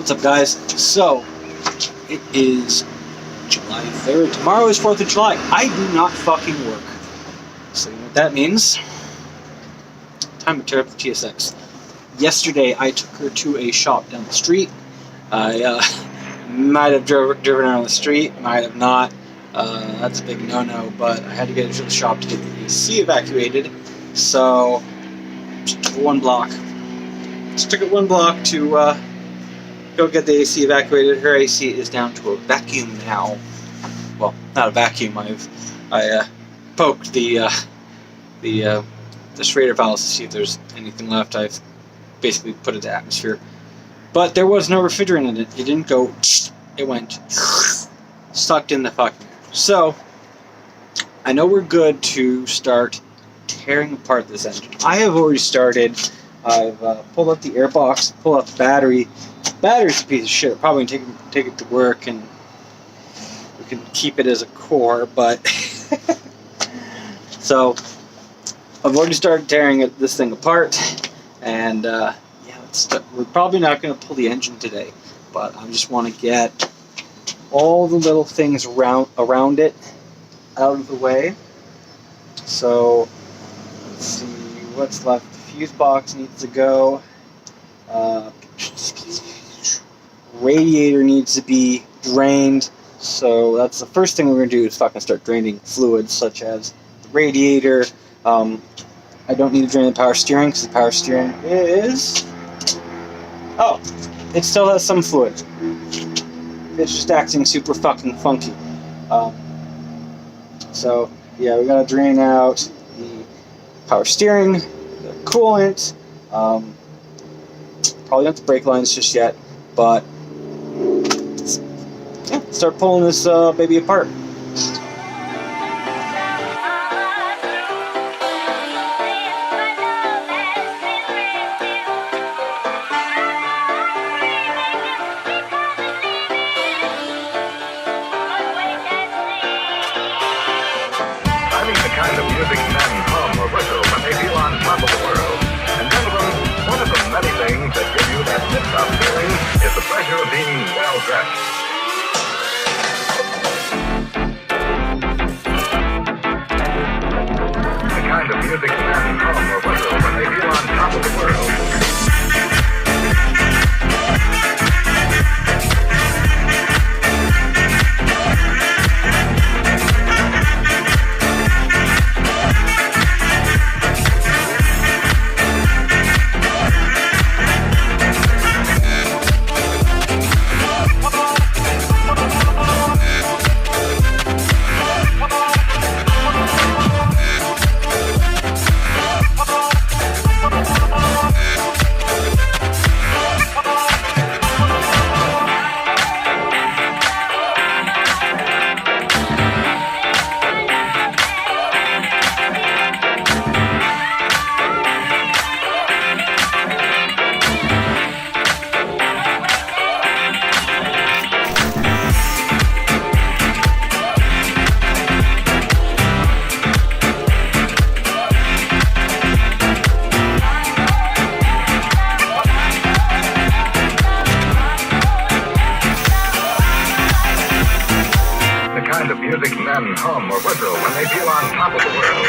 What's up, guys? So, it is July 3rd. Tomorrow is 4th of July. I do not fucking work. So, you know what that means? Time to tear up the TSX. Yesterday, I took her to a shop down the street. I might have driven her on the street, might have not. That's a big no-no, but I had to get her to the shop to get the AC evacuated. So, just took one block. Just took it one block to go get the AC evacuated. Her AC is down to a vacuum now. Well, not a vacuum. I poked the Schrader valves to see if there's anything left. I've basically put it to atmosphere, but there was no refrigerant in it. It didn't go. It went sucked in the fucking air. So I know we're good to start tearing apart this engine. I have already started. I've pulled out the air box, pulled out the battery. Battery's a piece of shit. Probably take it to work and we can keep it as a core, but so I've already started tearing this thing apart, and yeah, we're probably not going to pull the engine today, but I just want to get all the little things around it out of the way. So let's see what's left. The fuse box needs to go. Radiator needs to be drained, so that's the first thing we're going to do is fucking start draining fluids such as the radiator. I don't need to drain the power steering because the power steering is... oh, it still has some fluid. It's just acting super fucking funky. So, yeah, we gotta drain out the power steering, the coolant, probably not the brake lines just yet, but yeah, start pulling this baby apart. Kind of music men hum or whistle when they feel on top of the world. And gentlemen, one of the many things that give you that tip-top feeling is the pleasure of being well-dressed. The kind of music men hum or whistle when they feel on top of the world. Music men hum or whistle when they feel on top of the world.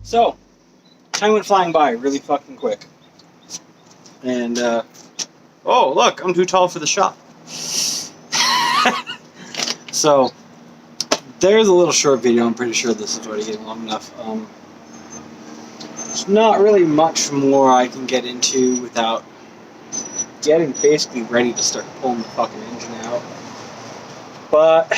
So, time went flying by really fucking quick. And, oh, look, I'm too tall for the shot. So, there's a little short video. I'm pretty sure this is already getting long enough. There's not really much more I can get into without getting basically ready to start pulling the fucking engine out. But,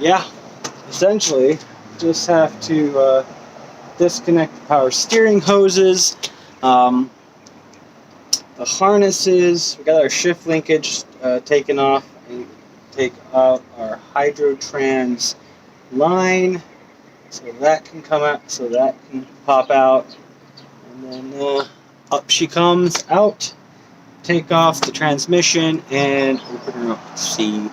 yeah, essentially, just have to disconnect the power steering hoses, the harnesses. We got our shift linkage taken off, and take out our hydrotrans line so that can come out, so that can pop out, and then up she comes out. Take off the transmission and open her up to see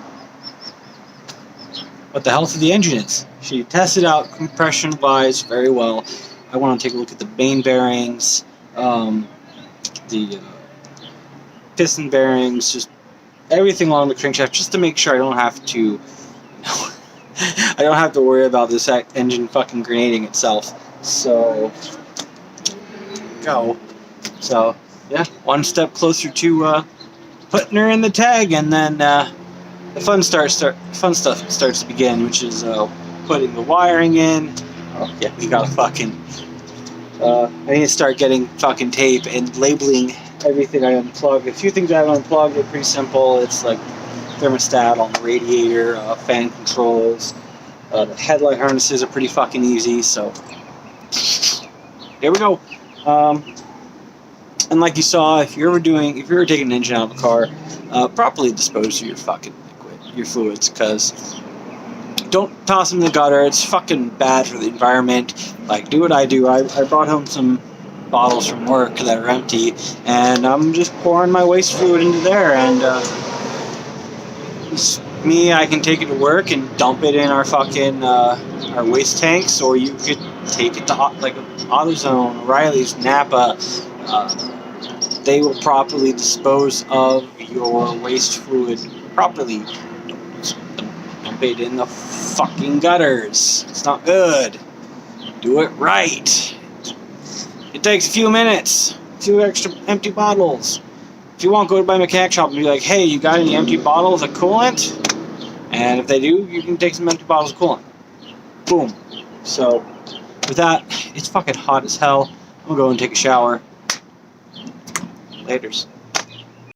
what the health of the engine is. She tested out compression wise very well. I want to take a look at the main bearings, the piston bearings, just everything along the crankshaft, just to make sure I don't have to I don't have to worry about this engine fucking grenading itself. So go. So yeah, one step closer to putting her in the tag, and then the fun stuff starts to begin, which is putting the wiring in. Oh yeah, we gotta fucking. I need to start getting fucking tape and labeling everything I unplugged. A few things I unplugged are pretty simple. It's like thermostat on the radiator, fan controls. The headlight harnesses are pretty fucking easy. So here we go. And like you saw, if you were taking an engine out of a car, properly dispose of your fucking liquid, your fluids, because don't toss them in the gutter. It's fucking bad for the environment. Like, do what I do. I brought home some bottles from work that are empty, and I'm just pouring my waste fluid into there, and me, I can take it to work and dump it in our fucking our waste tanks, or you could take it to like AutoZone, O'Reilly's, Napa. They will properly dispose of your waste fluid properly. Dump it in the fucking gutters. It's not good. Do it right. It takes a few minutes. A few extra empty bottles. If you want, go to my mechanic shop and be like, hey, you got any empty bottles of coolant? And if they do, you can take some empty bottles of coolant. Boom. So, with that, it's fucking hot as hell. I'm gonna go and take a shower. Laters.